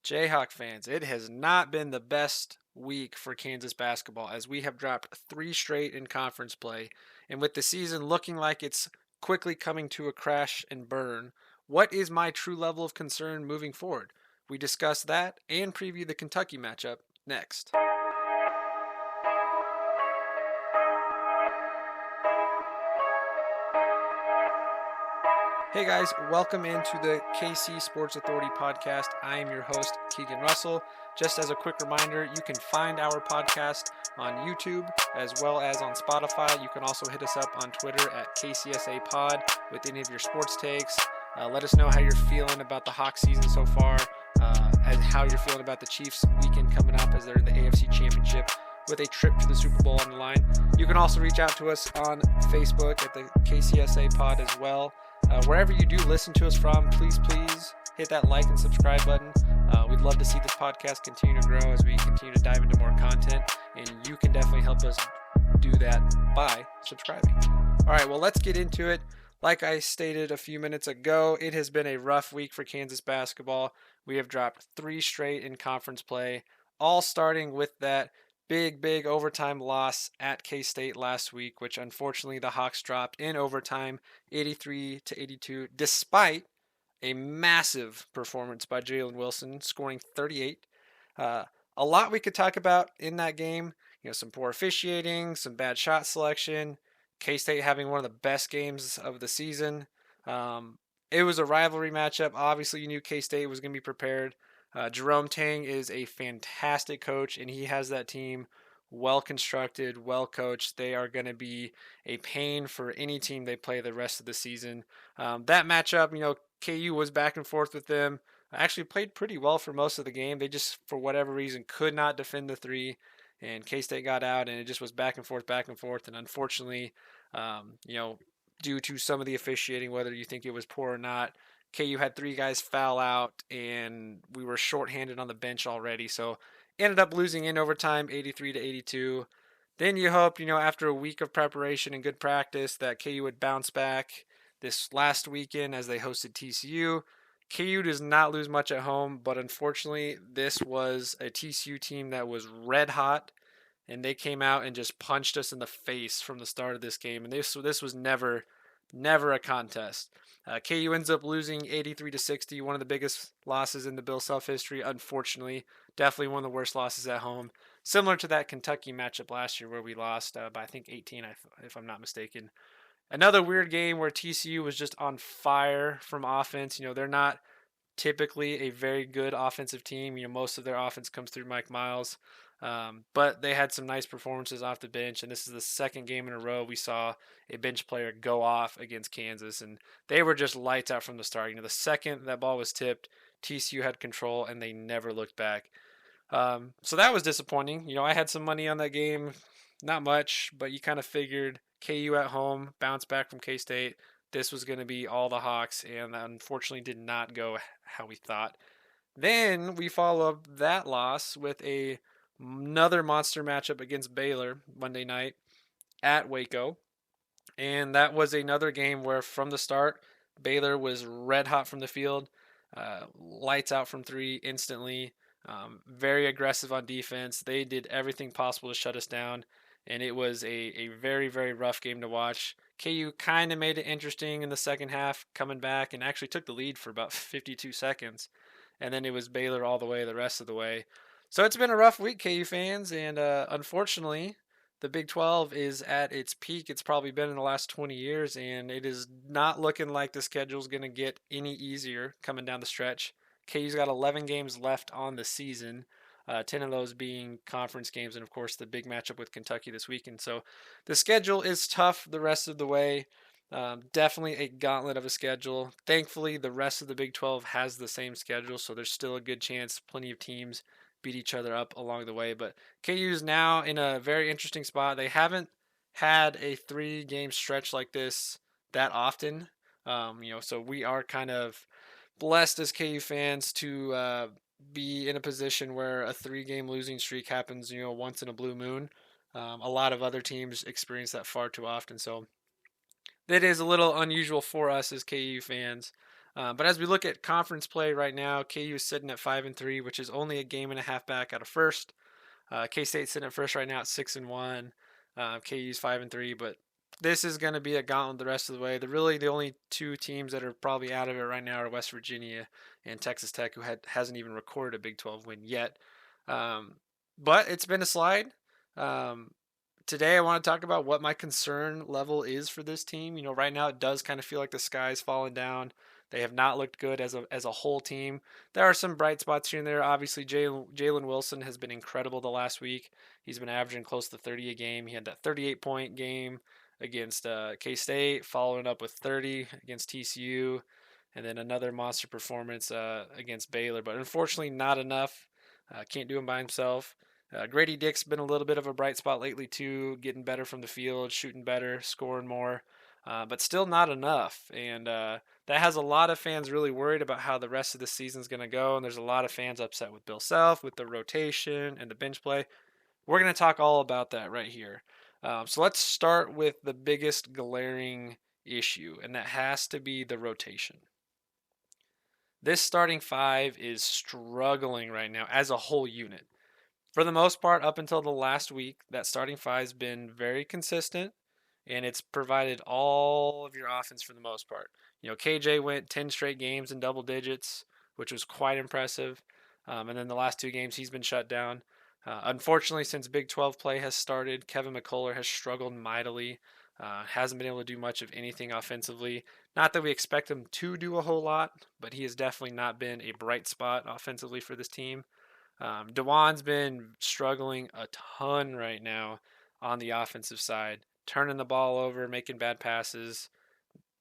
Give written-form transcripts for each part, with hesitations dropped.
Jayhawk fans, it has not been the best week for Kansas basketball as we have dropped three straight in conference play. And with the season looking like it's quickly coming to a crash and burn, what is my true level of concern moving forward? We discuss that and preview the Kentucky matchup next. Hey guys, welcome into the KC Sports Authority podcast. I am your host, Keegan Russell. Just as a quick reminder, you can find our podcast on YouTube as well as on Spotify. You can also hit us up on Twitter at KCSA Pod with any of your sports takes. Let us know how you're feeling about the Hawk season so far, and how you're feeling about the Chiefs weekend coming up as they're in the AFC Championship with a trip to the Super Bowl on the line. You can also reach out to us on Facebook at the KCSA Pod as well. Wherever you do listen to us from, please hit that like and subscribe button. We'd love to see this podcast continue to grow as we continue to dive into more content, and you can definitely help us do that by subscribing. All right, well, let's get into it. Like I stated a few minutes ago, it has been a rough week for Kansas basketball. We have dropped three straight in conference play, all starting with that big overtime loss at K-State last week, which unfortunately the Hawks dropped in overtime 83-82, despite a massive performance by Jalen Wilson, scoring 38. A lot we could talk about in that game. Some poor officiating, some bad shot selection, K-State having one of the best games of the season. It was a rivalry matchup. Obviously, you knew K-State was going to be prepared. Jerome Tang is a fantastic coach, and he has that team well constructed, well coached. They are going to be a pain for any team they play the rest of the season. That matchup, KU was back and forth with them. Actually played pretty well for most of the game. They just, for whatever reason, could not defend the three, and K-State got out, and it just was back and forth. And unfortunately, due to some of the officiating, whether you think it was poor or not, KU had three guys foul out, and we were shorthanded on the bench already. So ended up losing in overtime, 83-82. Then you hope, after a week of preparation and good practice, that KU would bounce back this last weekend as they hosted TCU. KU does not lose much at home, but unfortunately, this was a TCU team that was red hot, and they came out and just punched us in the face from the start of this game. And this was never a contest. KU ends up losing 83-60, one of the biggest losses in the Bill Self history, unfortunately. Definitely one of the worst losses at home. Similar to that Kentucky matchup last year where we lost by, I think, 18, if I'm not mistaken. Another weird game where TCU was just on fire from offense. They're not typically a very good offensive team. Most of their offense comes through Mike Miles. But they had some nice performances off the bench, and this is the second game in a row we saw a bench player go off against Kansas, and they were just lights out from the start. The second that ball was tipped, TCU had control, and they never looked back. So that was disappointing. I had some money on that game, not much, but you kind of figured KU at home, bounce back from K-State. This was going to be all the Hawks, and that unfortunately did not go how we thought. Then we follow up that loss with another monster matchup against Baylor Monday night at Waco. And that was another game where from the start, Baylor was red hot from the field, lights out from three instantly, very aggressive on defense. They did everything possible to shut us down, and it was a very, very rough game to watch. KU kind of made it interesting in the second half, coming back and actually took the lead for about 52 seconds. And then it was Baylor all the way the rest of the way. So it's been a rough week, KU fans, and unfortunately, the Big 12 is at its peak. It's probably been in the last 20 years, and it is not looking like the schedule is going to get any easier coming down the stretch. KU's got 11 games left on the season, 10 of those being conference games, and of course the big matchup with Kentucky this weekend. So the schedule is tough the rest of the way. Definitely a gauntlet of a schedule. Thankfully, the rest of the Big 12 has the same schedule, so there's still a good chance plenty of teams beat each other up along the way. But KU is now in a very interesting spot. They haven't had a 3-game stretch like this that often. So we are kind of blessed as KU fans to be in a position where a 3-game losing streak happens, once in a blue moon. A lot of other teams experience that far too often. So that is a little unusual for us as KU fans. But as we look at conference play right now, KU is sitting at 5-3, which is only a game and a half back out of first. K-State's sitting at first right now at 6-1. KU's 5-3, but this is going to be a gauntlet the rest of the way. The only two teams that are probably out of it right now are West Virginia and Texas Tech, who hasn't even recorded a Big 12 win yet. But it's been a slide. Today I want to talk about what my concern level is for this team. Right now it does kind of feel like the sky's falling down. They have not looked good as a whole team. There are some bright spots here and there. Obviously, Jalen Wilson has been incredible the last week. He's been averaging close to 30 a game. He had that 38-point game against K-State, following up with 30 against TCU, and then another monster performance against Baylor. But unfortunately, not enough. Can't do him by himself. Grady Dick's been a little bit of a bright spot lately too, getting better from the field, shooting better, scoring more, but still not enough. And that has a lot of fans really worried about how the rest of the season is going to go. And there's a lot of fans upset with Bill Self, with the rotation and the bench play. We're going to talk all about that right here. So let's start with the biggest glaring issue, and that has to be the rotation. This starting five is struggling right now as a whole unit. For the most part, up until the last week, that starting five has been very consistent, and it's provided all of your offense for the most part. KJ went 10 straight games in double digits, which was quite impressive. And then the last two games, he's been shut down. Unfortunately, since Big 12 play has started, Kevin McCullough has struggled mightily. Hasn't been able to do much of anything offensively. Not that we expect him to do a whole lot, but he has definitely not been a bright spot offensively for this team. DeJuan's been struggling a ton right now on the offensive side, turning the ball over, making bad passes,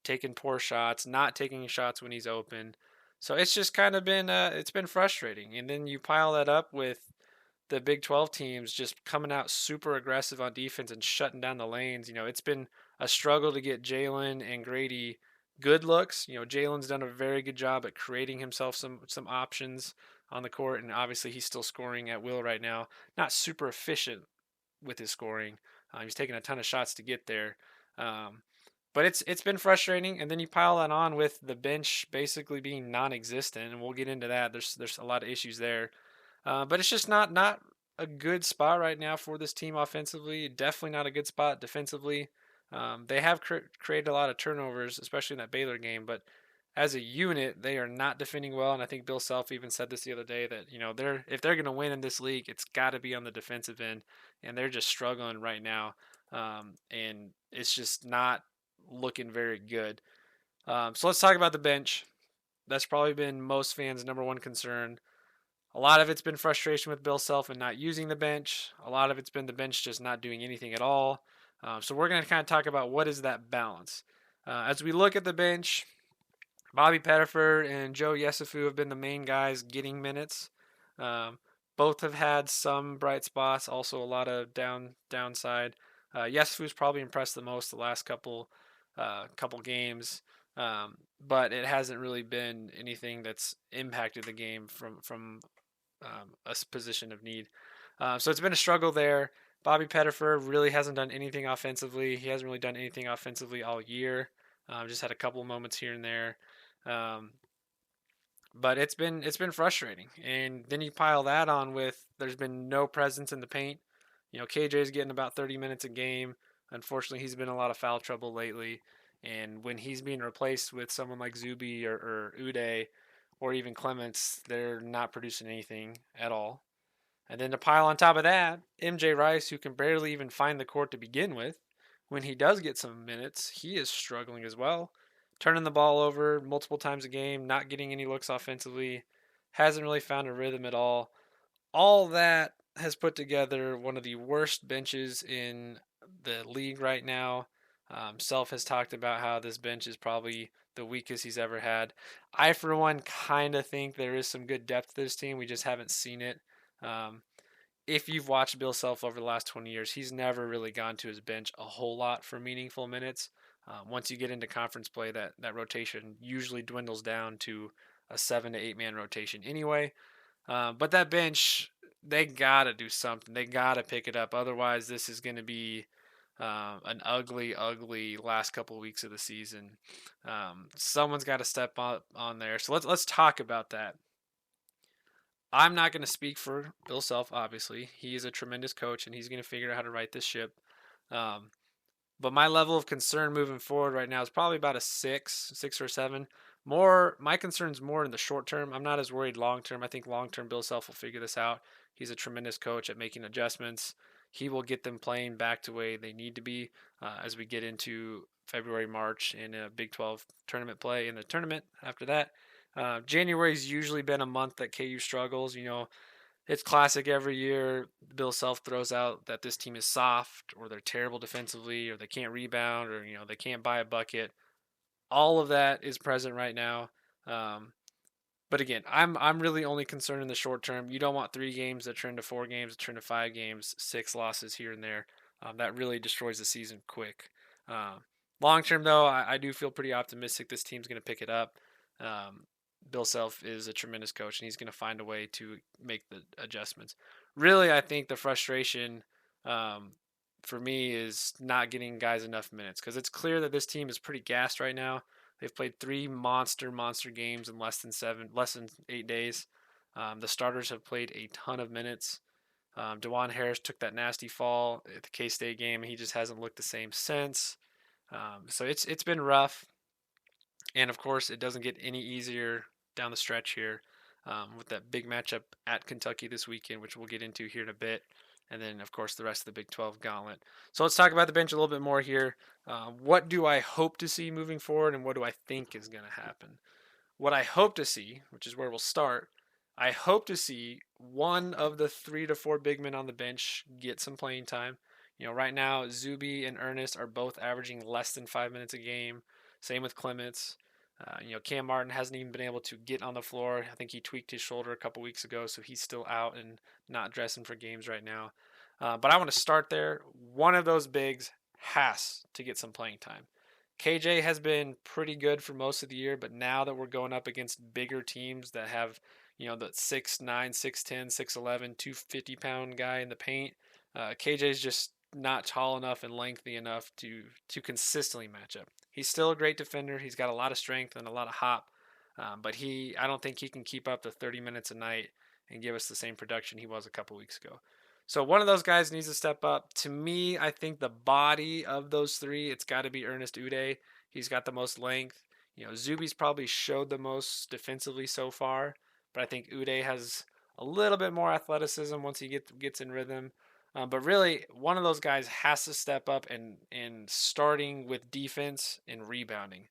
taking poor shots, not taking shots when he's open. So it's just kind of been it's been frustrating. And then you pile that up with the Big 12 teams just coming out super aggressive on defense and shutting down the lanes. It's been a struggle to get Jalen and Grady good looks. Jalen's done a very good job at creating himself some options on the court, and obviously he's still scoring at will right now. Not super efficient with his scoring. He's taking a ton of shots to get there. But it's been frustrating, and then you pile that on with the bench basically being non-existent, and we'll get into that. There's a lot of issues there. But it's just not a good spot right now for this team offensively. Definitely not a good spot defensively. They have created a lot of turnovers, especially in that Baylor game, but as a unit, they are not defending well. And I think Bill Self even said this the other day that if they're going to win in this league, it's got to be on the defensive end, and they're just struggling right now, and it's just not looking very good. So let's talk about the bench. That's probably been most fans' number one concern. A lot of it's been frustration with Bill Self and not using the bench. A lot of it's been the bench just not doing anything at all. So we're going to kind of talk about what is that balance. As we look at the bench, Bobby Pettifer and Joe Yesufu have been the main guys getting minutes. Both have had some bright spots, also a lot of downside. Yesufu's probably impressed the most the last couple games, but it hasn't really been anything that's impacted the game from a position of need. So it's been a struggle there. Bobby Pettifer really hasn't done anything offensively. He hasn't really done anything offensively all year. Just had a couple moments here and there. But it's been frustrating. And then you pile that on with there's been no presence in the paint. KJ's getting about 30 minutes a game. Unfortunately, he's been in a lot of foul trouble lately. And when he's being replaced with someone like Zuby or Uday or even Clements, they're not producing anything at all. And then to pile on top of that, MJ Rice, who can barely even find the court to begin with, when he does get some minutes, he is struggling as well. Turning the ball over multiple times a game, not getting any looks offensively, hasn't really found a rhythm at all. All that has put together one of the worst benches in the league right now. Self has talked about how this bench is probably the weakest he's ever had. I, for one, kind of think there is some good depth to this team. We just haven't seen it. If you've watched Bill Self over the last 20 years, he's never really gone to his bench a whole lot for meaningful minutes. Once you get into conference play, that rotation usually dwindles down to a 7 to 8 man rotation anyway. But that bench, they got to do something. They got to pick it up. Otherwise, this is going to be an ugly, ugly last couple weeks of the season. Someone's got to step up on there. So let's talk about that. I'm not going to speak for Bill Self. Obviously, he is a tremendous coach, and he's going to figure out how to right this ship. Um, but my level of concern moving forward right now is probably about a 6 or 7. My concern's more in the short term. I'm not as worried long term. I think long term Bill Self will figure this out. He's a tremendous coach at making adjustments. He will get them playing back to the way they need to be as we get into February, March, in a Big 12 tournament play in the tournament after that. January's usually been a month that KU struggles. It's classic every year. Bill Self throws out that this team is soft, or they're terrible defensively, or they can't rebound, or they can't buy a bucket. All of that is present right now. But again, I'm really only concerned in the short term. You don't want 3 games that turn to 4 games, that turn to 5 games, 6 losses here and there. That really destroys the season quick. Long term, though, I do feel pretty optimistic this team's going to pick it up. Bill Self is a tremendous coach, and he's going to find a way to make the adjustments. Really, I think the frustration for me is not getting guys enough minutes, because it's clear that this team is pretty gassed right now. They've played 3 monster games in less than 8 days. The starters have played a ton of minutes. DeJuan Harris took that nasty fall at the K-State game, and he just hasn't looked the same since. So it's been rough. And of course, it doesn't get any easier down the stretch here with that big matchup at Kentucky this weekend, which we'll get into here in a bit. And then, of course, the rest of the Big 12 gauntlet. So let's talk about the bench a little bit more here. What do I hope to see moving forward, and what do I think is going to happen? What I hope to see, which is where we'll start, I hope to see one of the 3 to 4 big men on the bench get some playing time. Right now, Zuby and Ernest are both averaging less than 5 minutes a game. Same with Clements. Cam Martin hasn't even been able to get on the floor. I think he tweaked his shoulder a couple weeks ago, so he's still out and not dressing for games right now. But I want to start there. One of those bigs has to get some playing time. KJ has been pretty good for most of the year, but now that we're going up against bigger teams that have, the 6'9", 6'10", 6'11", 250-pound guy in the paint, KJ's just not tall enough and lengthy enough to consistently match up. He's still a great defender. He's got a lot of strength and a lot of hop, but I don't think he can keep up the 30 minutes a night and give us the same production he was a couple weeks ago. So one of those guys needs to step up. To me, I think the body of those 3, it's got to be Ernest Udeh. He's got the most length. Zuby's probably showed the most defensively so far, but I think Udeh has a little bit more athleticism once he gets in rhythm. But really, one of those guys has to step up and starting with defense and rebounding.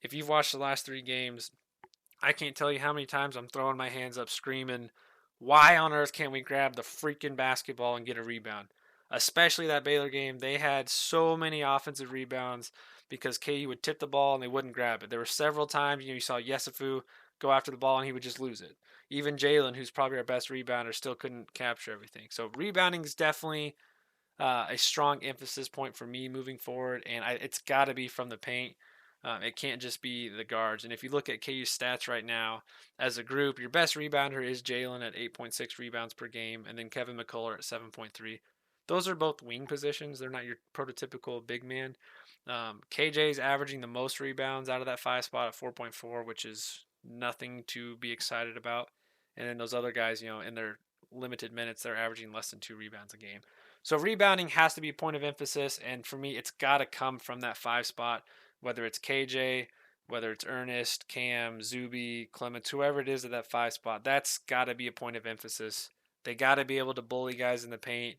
If you've watched the last 3 games, I can't tell you how many times I'm throwing my hands up screaming, why on earth can't we grab the freaking basketball and get a rebound? Especially that Baylor game. They had so many offensive rebounds because KU would tip the ball and they wouldn't grab it. There were several times, you saw Yesufu go after the ball and he would just lose it. Even Jalen, who's probably our best rebounder, still couldn't capture everything. So rebounding is definitely a strong emphasis point for me moving forward, and it's got to be from the paint. It can't just be the guards. And if you look at KU's stats right now, as a group, your best rebounder is Jalen at 8.6 rebounds per game, and then Kevin McCullough at 7.3. Those are both wing positions. They're not your prototypical big man. KJ's averaging the most rebounds out of that 5 spot at 4.4, which is nothing to be excited about. And then those other guys, in their limited minutes, they're averaging less than 2 rebounds a game. So rebounding has to be a point of emphasis, and for me, it's got to come from that 5 spot, whether it's KJ, whether it's Ernest, Cam, Zuby, Clements, whoever it is at that 5 spot. That's got to be a point of emphasis. They got to be able to bully guys in the paint,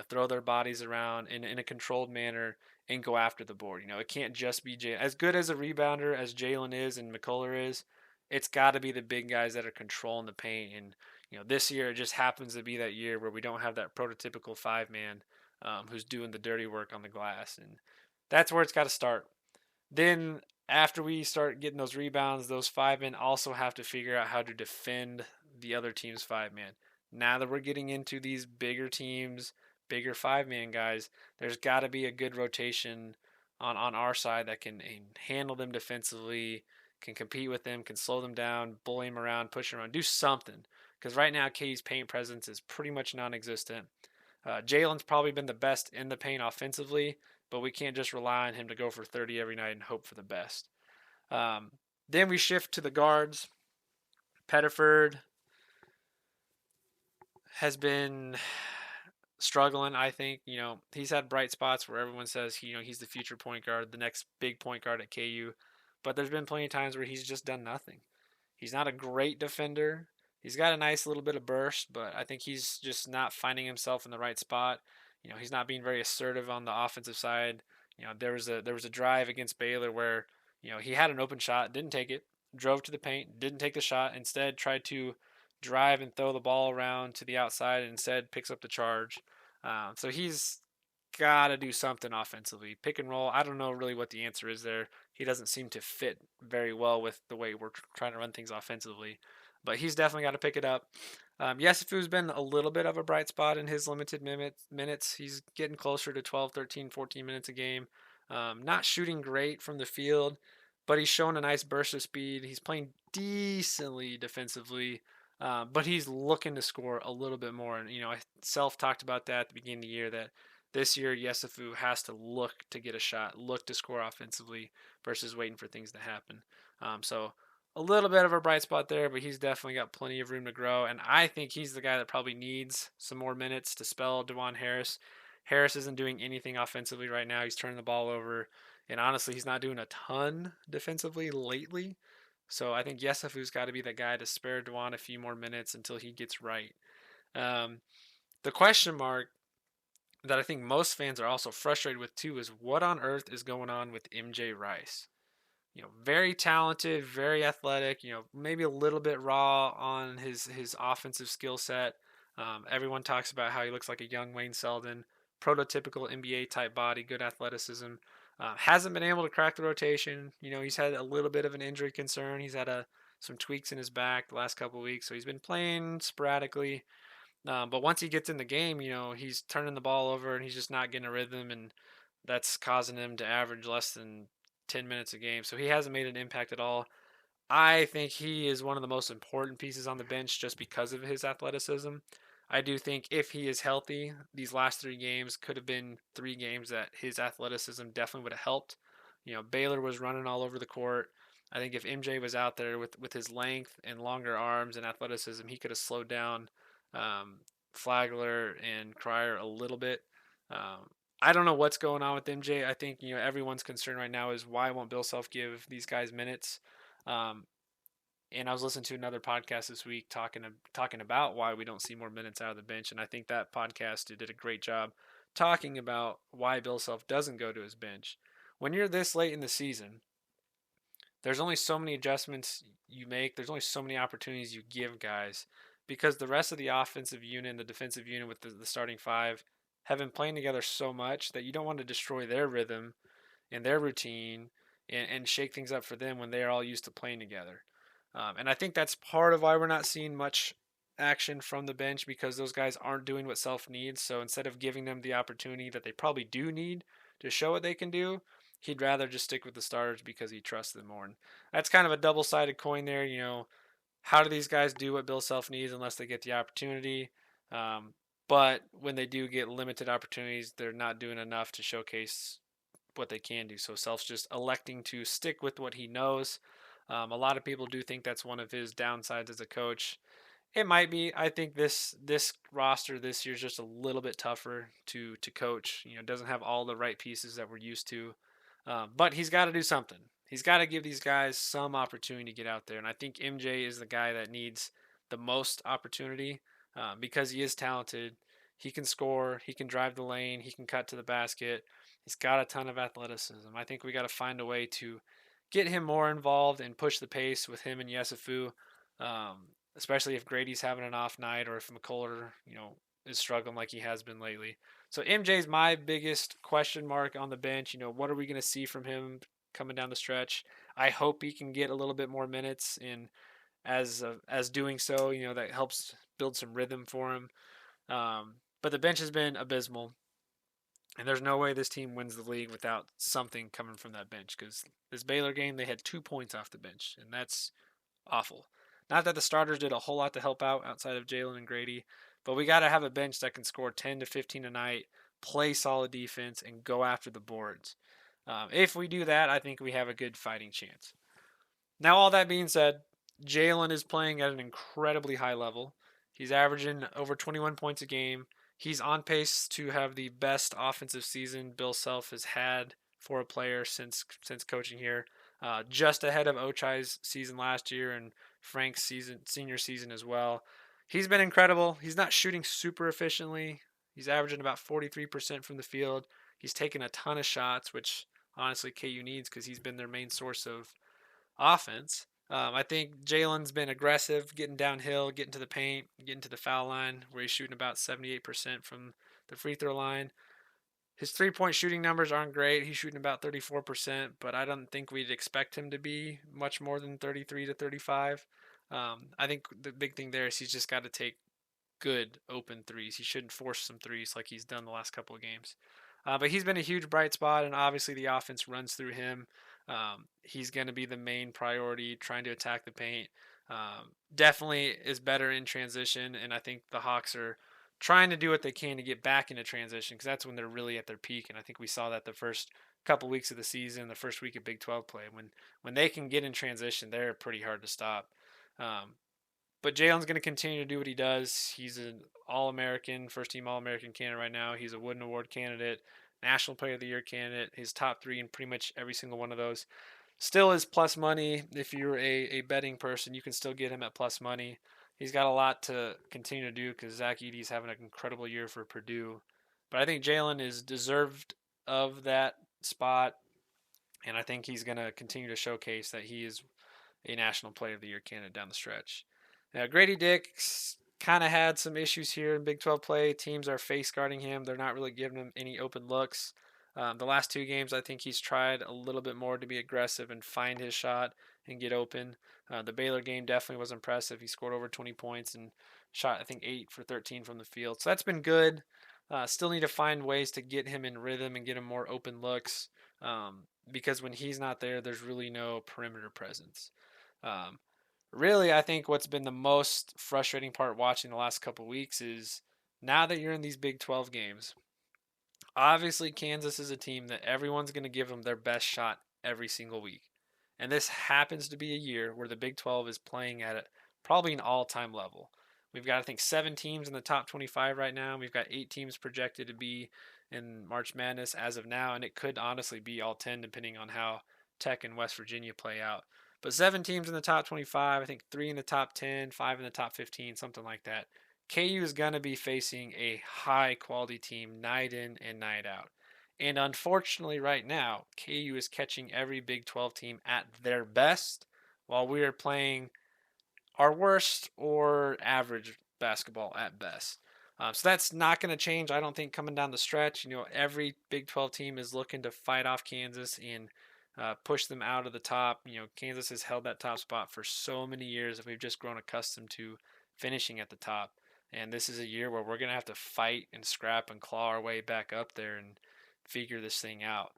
throw their bodies around in a controlled manner and go after the board. It can't just be as good as a rebounder as Jalen is and McCullough is. It's got to be the big guys that are controlling the paint. And, this year it just happens to be that year where we don't have that prototypical 5-man who's doing the dirty work on the glass. And that's where it's got to start. Then after we start getting those rebounds, those 5-men also have to figure out how to defend the other team's 5-man. Now that we're getting into these bigger teams, bigger 5-man guys, there's got to be a good rotation on our side that can handle them defensively, can compete with them, can slow them down, bully them around, push them around, do something. Because right now, KU's paint presence is pretty much non-existent. Jalen's probably been the best in the paint offensively, but we can't just rely on him to go for 30 every night and hope for the best. Um, then we shift to the guards. Pettiford has been struggling, I think. He's had bright spots where everyone says he's the future point guard, the next big point guard at KU. But there's been plenty of times where he's just done nothing. He's not a great defender. He's got a nice little bit of burst, but I think he's just not finding himself in the right spot. He's not being very assertive on the offensive side. There was a drive against Baylor where he had an open shot, didn't take it, drove to the paint, didn't take the shot, instead tried to drive and throw the ball around to the outside, and instead picks up the charge. So he's got to do something offensively. Pick and roll, I don't know really what the answer is there. He doesn't seem to fit very well with the way we're trying to run things offensively. But he's definitely got to pick it up. Yesufu's been a little bit of a bright spot in his limited minutes. He's getting closer to 12, 13, 14 minutes a game. Not shooting great from the field, but he's showing a nice burst of speed. He's playing decently defensively, but he's looking to score a little bit more. And, I talked about that at the beginning of the year, that this year Yesufu has to look to get a shot, look to score offensively versus waiting for things to happen. So a little bit of a bright spot there, but he's definitely got plenty of room to grow. And I think he's the guy that probably needs some more minutes to spell DeJuan Harris. Harris isn't doing anything offensively right now. He's turning the ball over. And honestly, he's not doing a ton defensively lately. So I think Yesufu's got to be the guy to spare DeJuan a few more minutes until he gets right. The question mark that I think most fans are also frustrated with too is what on earth is going on with MJ Rice. Very talented, very athletic, maybe a little bit raw on his offensive skill set. Everyone talks about how he looks like a young Wayne Selden, prototypical NBA type body, good athleticism. Hasn't been able to crack the rotation. He's had a little bit of an injury concern. He's had some tweaks in his back the last couple of weeks, so he's been playing sporadically. But once he gets in the game, he's turning the ball over and he's just not getting a rhythm, and that's causing him to average less than 10 minutes a game. So he hasn't made an impact at all. I think he is one of the most important pieces on the bench just because of his athleticism. I do think if he is healthy, these last 3 games could have been 3 games that his athleticism definitely would have helped. Baylor was running all over the court. I think if MJ was out there with his length and longer arms and athleticism, he could have slowed down Flagler and Cryer a little bit. I don't know what's going on with MJ. I think everyone's concern right now is why won't Bill Self give these guys minutes? And I was listening to another podcast this week talking about why we don't see more minutes out of the bench, and I think that podcast did a great job talking about why Bill Self doesn't go to his bench. When you're this late in the season, there's only so many adjustments you make. There's only so many opportunities you give guys, because the rest of the offensive unit and the defensive unit with the starting 5 have been playing together so much that you don't want to destroy their rhythm and their routine and shake things up for them when they're all used to playing together. And I think that's part of why we're not seeing much action from the bench, because those guys aren't doing what Self needs. So instead of giving them the opportunity that they probably do need to show what they can do, he'd rather just stick with the starters because he trusts them more. And that's kind of a double-sided coin there. How do these guys do what Bill Self needs unless they get the opportunity? But when they do get limited opportunities, they're not doing enough to showcase what they can do. So Self's just electing to stick with what he knows. A lot of people do think that's one of his downsides as a coach. It might be. I think this roster this year is just a little bit tougher to coach. Doesn't have all the right pieces that we're used to. But he's got to do something. He's got to give these guys some opportunity to get out there. And I think MJ is the guy that needs the most opportunity because he is talented. He can score. He can drive the lane. He can cut to the basket. He's got a ton of athleticism. I think we got to find a way to get him more involved and push the pace with him and Yesufu, especially if Grady's having an off night or if McCullough, is struggling like he has been lately. So MJ's my biggest question mark on the bench. What are we going to see from him coming down the stretch? I hope he can get a little bit more minutes, and as doing so, that helps build some rhythm for him. But the bench has been abysmal, and there's no way this team wins the league without something coming from that bench, because this Baylor game, they had 2 points off the bench, and that's awful. Not that the starters did a whole lot to help out outside of Jalen and Grady, But we got to have a bench that can score 10 to 15 a night, play solid defense, and go after the boards. If we do that, I think we have a good fighting chance. Now, all that being said, Jalen is playing at an incredibly high level. He's averaging over 21 points a game. He's on pace to have the best offensive season Bill Self has had for a player since coaching here, just ahead of Ochai's season last year and Frank's senior season as well. He's been incredible. He's not shooting super efficiently. He's averaging about 43% from the field. He's taken a ton of shots, which honestly KU needs because he's been their main source of offense. I think Jalen's been aggressive, getting downhill, getting to the paint, getting to the foul line, where he's shooting about 78% from the free throw line. His 3-point shooting numbers aren't great. He's shooting about 34%, but I don't think we'd expect him to be much more than 33 to 35. I think the big thing there is he's just got to take good open threes. He shouldn't force some threes like he's done the last couple of games. But he's been a huge bright spot, and obviously the offense runs through him. He's going to be the main priority, trying to attack the paint. Definitely is better in transition, and I think the Hawks are trying to do what they can to get back into transition because that's when they're really at their peak. And I think we saw that the first couple weeks of the season, the first week of Big 12 play. When they can get in transition, they're pretty hard to stop. But Jalen's going to continue to do what he does. He's an All-American, first-team All-American candidate right now. He's a Wooden Award candidate, National Player of the Year candidate. His top 3 in pretty much every single one of those. Still is plus money. If you're a betting person, you can still get him at plus money. He's got a lot to continue to do because Zach Edey's having an incredible year for Purdue. But I think Jalen is deserved of that spot, and I think he's going to continue to showcase that he is a National Player of the Year candidate down the stretch. Now, Grady Dick's kind of had some issues here in Big 12 play. Teams are face guarding him. They're not really giving him any open looks. The last 2 games, I think he's tried a little bit more to be aggressive and find his shot and get open. The Baylor game definitely was impressive. He scored over 20 points and shot, I think, 8 for 13 from the field. So that's been good. Still need to find ways to get him in rhythm and get him more open looks because when he's not there, there's really no perimeter presence. Really, I think what's been the most frustrating part watching the last couple weeks is now that you're in these Big 12 games, obviously Kansas is a team that everyone's going to give them their best shot every single week. And this happens to be a year where the Big 12 is playing at probably an all-time level. We've got, I think, 7 teams in the top 25 right now. We've got 8 teams projected to be in March Madness as of now, and it could honestly be all 10 depending on how Tech and West Virginia play out. But 7 teams in the top 25, I think 3 in the top 10, 5 in the top 15, something like that. KU is going to be facing a high-quality team night in and night out. And unfortunately right now, KU is catching every Big 12 team at their best while we are playing our worst or average basketball at best. So that's not going to change, I don't think, coming down the stretch. Every Big 12 team is looking to fight off Kansas and push them out of the top. Kansas has held that top spot for so many years that we've just grown accustomed to finishing at the top. And this is a year where we're going to have to fight and scrap and claw our way back up there and figure this thing out.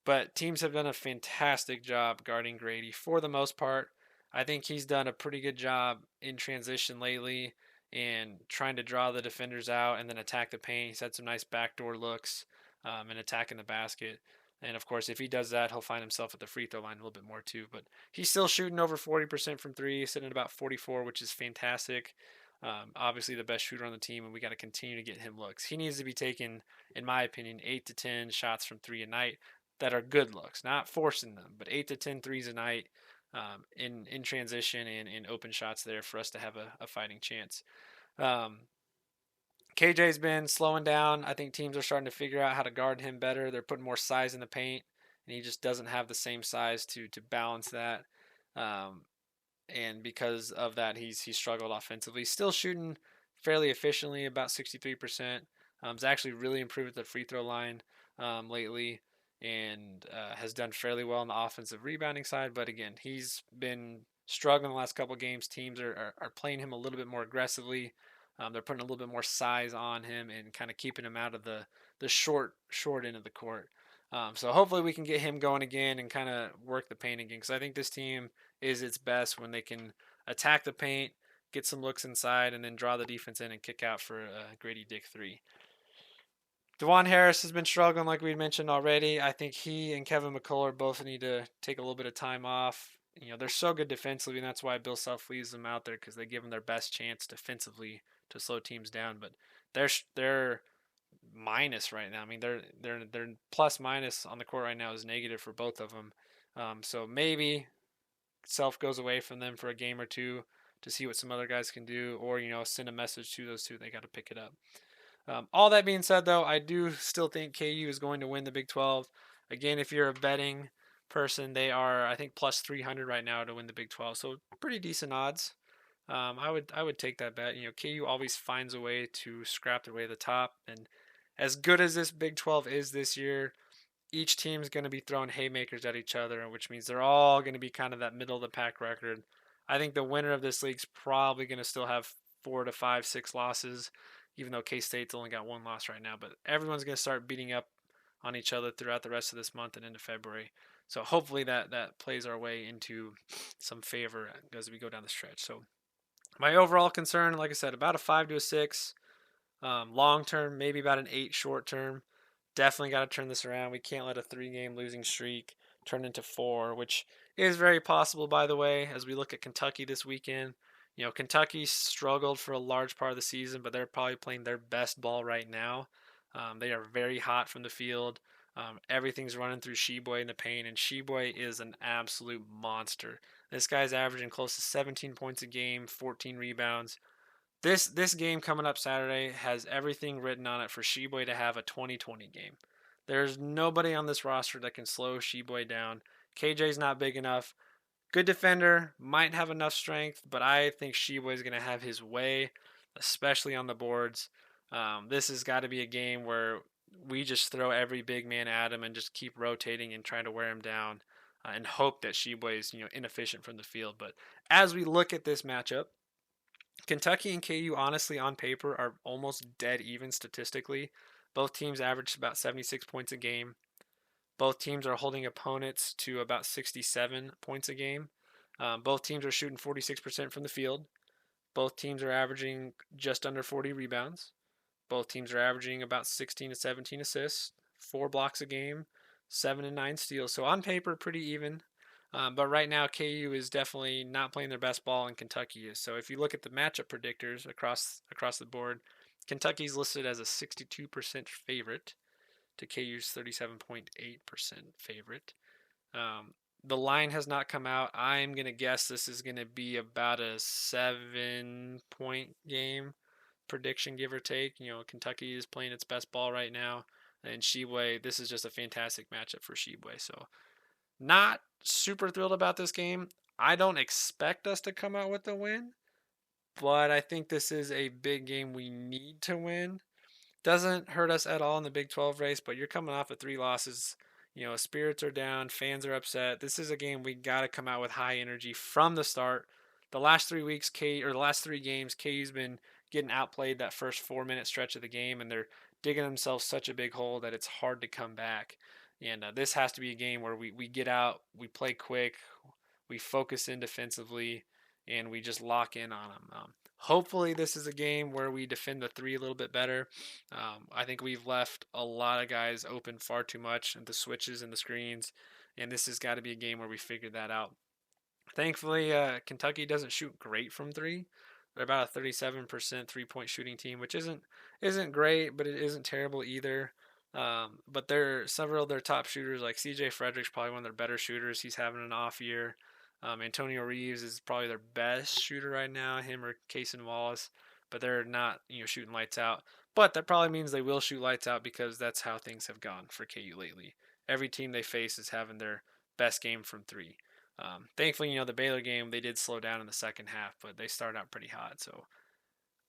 But teams have done a fantastic job guarding Grady for the most part. I think he's done a pretty good job in transition lately and trying to draw the defenders out and then attack the paint. He's had some nice backdoor looks and attacking the basket. And, of course, if he does that, he'll find himself at the free throw line a little bit more, too. But he's still shooting over 40% from 3, sitting at about 44, which is fantastic. Obviously the best shooter on the team, and we got to continue to get him looks. He needs to be taking, in my opinion, 8 to 10 shots from 3 a night that are good looks, not forcing them, but 8 to 10 threes a night in transition and in open shots there for us to have a fighting chance. KJ's been slowing down. I think teams are starting to figure out how to guard him better. They're putting more size in the paint, and he just doesn't have the same size to balance that. And because of that, he's struggled offensively. Still shooting fairly efficiently, about 63%. He's actually really improved at the free throw line lately and has done fairly well on the offensive rebounding side. But again, he's been struggling the last couple of games. Teams are playing him a little bit more aggressively. They're putting a little bit more size on him and kind of keeping him out of the short end of the court. So hopefully we can get him going again and kind of work the paint again, because I think this team is its best when they can attack the paint, get some looks inside, and then draw the defense in and kick out for a Grady Dick 3. Dewan Harris has been struggling, like we mentioned already. I think he and Kevin McCullough both need to take a little bit of time off. They're so good defensively, and that's why Bill Self leaves them out there, because they give them their best chance defensively to slow teams down. But they're minus right now. I mean, they're plus minus on the court right now is negative for both of them. So maybe Self goes away from them for a game or two to see what some other guys can do, or send a message to those two. They got to pick it up. All that being said, though, I do still think KU is going to win the Big 12. Again, if you're a betting person, they are, I think, plus 300 right now to win the Big 12. So pretty decent odds. I would take that bet. KU always finds a way to scrap their way to the top. And as good as this Big 12 is this year, each team's going to be throwing haymakers at each other, which means they're all going to be kind of that middle of the pack record. I think the winner of this league's probably going to still have 4 to 5, 6 losses, even though K-State's only got 1 loss right now. But everyone's going to start beating up on each other throughout the rest of this month and into February. So hopefully that plays our way into some favor as we go down the stretch. So my overall concern, like I said, about a 5 to a 6. Long term, maybe about an 8 short term. Definitely got to turn this around. We can't let a 3-game losing streak turn into 4, which is very possible, by the way, as we look at Kentucky this weekend. Kentucky struggled for a large part of the season, but they're probably playing their best ball right now. They are very hot from the field. Everything's running through Sheboy in the paint, and Sheboy is an absolute monster. This guy's averaging close to 17 points a game, 14 rebounds. This game coming up Saturday has everything written on it for Sheboy to have a 20-20 game. There's nobody on this roster that can slow Sheboy down. KJ's not big enough. Good defender, might have enough strength, but I think Sheboy's going to have his way, especially on the boards. This has got to be a game where we just throw every big man at him and just keep rotating and trying to wear him down and hope that Sheboy's inefficient from the field. But as we look at this matchup, Kentucky and KU, honestly, on paper, are almost dead even statistically. Both teams average about 76 points a game. Both teams are holding opponents to about 67 points a game. Both teams are shooting 46% from the field. Both teams are averaging just under 40 rebounds. Both teams are averaging about 16 to 17 assists, 4 blocks a game, 7 and 9 steals. So on paper, pretty even. But right now, KU is definitely not playing their best ball, and Kentucky is. So if you look at the matchup predictors across the board, Kentucky's listed as a 62% favorite to KU's 37.8% favorite. The line has not come out. I'm going to guess this is going to be about a 7-point game prediction, give or take. Kentucky is playing its best ball right now. And Sheboy, this is just a fantastic matchup for Sheboy. So not super thrilled about this game. I don't expect us to come out with a win, but I think this is a big game we need to win. Doesn't hurt us at all in the Big 12 race, but you're coming off of 3 losses. Spirits are down, fans are upset. This is a game we got to come out with high energy from the start. The last 3 weeks, the last 3 games, KU's been getting outplayed that first 4-minute stretch of the game, and they're digging themselves such a big hole that it's hard to come back. And this has to be a game where we get out, we play quick, we focus in defensively, and we just lock in on them. Hopefully this is a game where we defend the 3 a little bit better. I think we've left a lot of guys open far too much, and the switches and the screens, and this has got to be a game where we figure that out. Thankfully, Kentucky doesn't shoot great from 3. They're about a 37% 3-point shooting team, which isn't great, but it isn't terrible either. But several of their top shooters, like CJ Frederick's probably one of their better shooters. He's having an off year. Antonio Reeves is probably their best shooter right now, him or Cason Wallace, but they're not shooting lights out. But that probably means they will shoot lights out, because that's how things have gone for KU lately. Every team they face is having their best game from 3. Thankfully, the Baylor game, they did slow down in the second half, but they started out pretty hot. So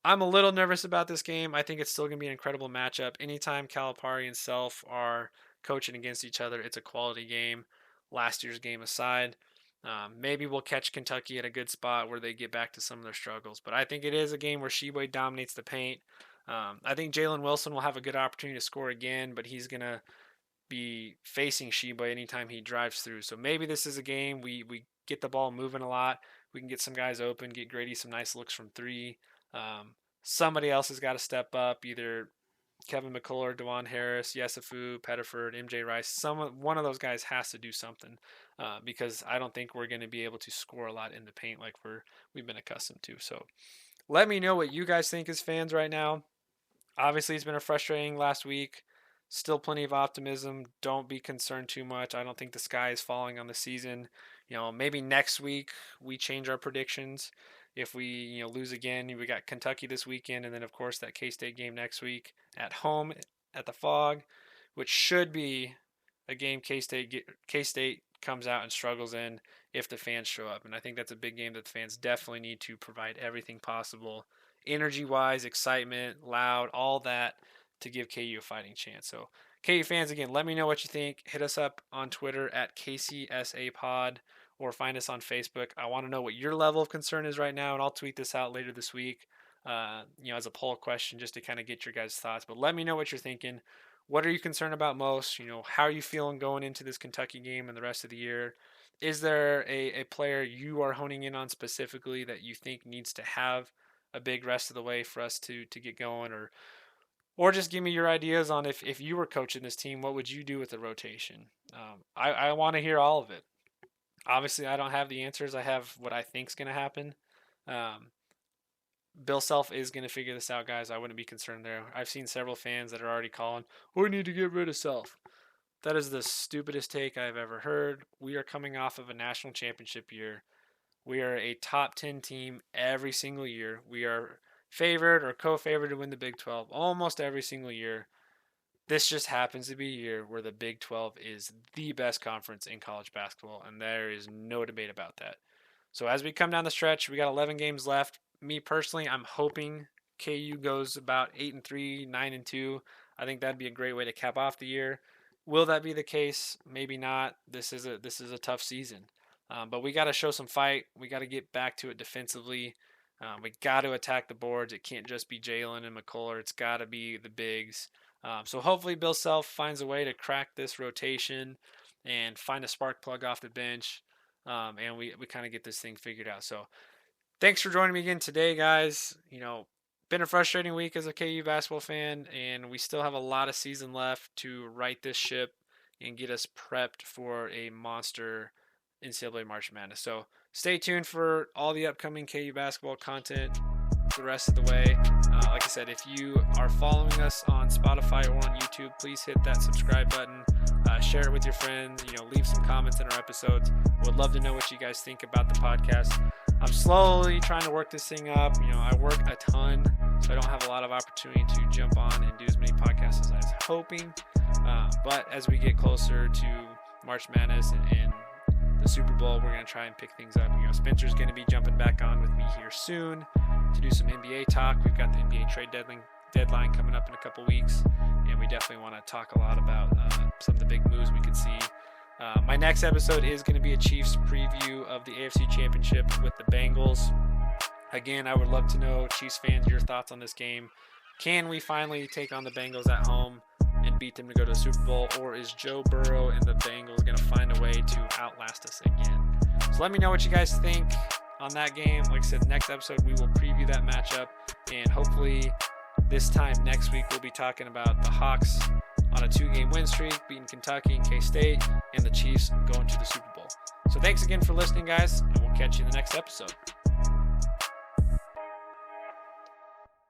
I'm a little nervous about this game. I think it's still going to be an incredible matchup. Anytime Calipari and Self are coaching against each other, it's a quality game, last year's game aside. Maybe we'll catch Kentucky at a good spot where they get back to some of their struggles. But I think it is a game where Sheboy dominates the paint. I think Jalen Wilson will have a good opportunity to score again, but he's going to be facing Sheboy anytime he drives through. So maybe this is a game we get the ball moving a lot. we can get some guys open, get Grady some nice looks from three. Somebody else has got to step up, either Kevin McCullough, DeJuan Harris, Yesufu, Pettiford, MJ Rice. One of those guys has to do something because I don't think we're going to be able to score a lot in the paint like we've been accustomed to. So let me know what you guys think as fans right now. Obviously, it's been a frustrating last week. Still plenty of optimism. Don't be concerned too much. I don't think the sky is falling on the season. Maybe next week we change our predictions. If we, lose again, we got Kentucky this weekend, and then of course that K-State game next week at home at the Fog, which should be a game K-State comes out and struggles in if the fans show up. And I think that's a big game that the fans definitely need to provide everything possible, energy-wise, excitement, loud, all that, to give KU a fighting chance. So KU fans, again, let me know what you think. Hit us up on Twitter at KCSAPod or find us on Facebook. I want to know what your level of concern is right now, and I'll tweet this out later this week, as a poll question just to kind of get your guys' thoughts. But let me know what you're thinking. What are you concerned about most? How are you feeling going into this Kentucky game and the rest of the year? Is there a player you are honing in on specifically that you think needs to have a big rest of the way for us to get going? Or just give me your ideas on if you were coaching this team, what would you do with the rotation? I want to hear all of it. Obviously, I don't have the answers. I have what I think is going to happen. Bill Self is going to figure this out, guys. I wouldn't be concerned there. I've seen several fans that are already calling, we need to get rid of Self. That is the stupidest take I've ever heard. We are coming off of a national championship year. We are a top 10 team every single year. We are favored or co-favored to win the Big 12 almost every single year. This just happens to be a year where the Big 12 is the best conference in college basketball, and there is no debate about that. So as we come down the stretch, we got 11 games left. Me personally, I'm hoping KU goes about 8-3, 9-2. I think that'd be a great way to cap off the year. Will that be the case? Maybe not. This is a tough season, but we got to show some fight. We got to get back to it defensively. We got to attack the boards. It can't just be Jalen and McCullough. It's got to be the bigs. So hopefully Bill Self finds a way to crack this rotation and find a spark plug off the bench, and we kind of get this thing figured out. So thanks for joining me again today, guys. Been a frustrating week as a KU basketball fan, and we still have a lot of season left to right this ship and get us prepped for a monster NCAA March Madness. So stay tuned for all the upcoming KU basketball content the rest of the way. Like I said, if you are following us on Spotify or on YouTube, please hit that subscribe button. Share it with your friends. Leave some comments in our episodes. Would love to know what you guys think about the podcast. I'm slowly trying to work this thing up. I work a ton, so I don't have a lot of opportunity to jump on and do as many podcasts as I was hoping. But as we get closer to March Madness and the Super Bowl, we're going to try and pick things up. Spencer's going to be jumping back on with me here soon to do some NBA talk. We've got the NBA trade deadline coming up in a couple weeks, and we definitely want to talk a lot about some of the big moves we could see. My next episode is going to be a Chiefs preview of the AFC Championship with the Bengals. Again, I would love to know, Chiefs fans, your thoughts on this game. Can we finally take on the Bengals at home and beat them to go to the Super Bowl, or is Joe Burrow and the Bengals going to find a way to outlast us again? So let me know what you guys think on that game. Like I said, next episode we will preview that matchup, and hopefully this time next week we'll be talking about the Hawks on a 2-game win streak, beating Kentucky and K-State, and the Chiefs going to the Super Bowl. So thanks again for listening, guys, and we'll catch you in the next episode.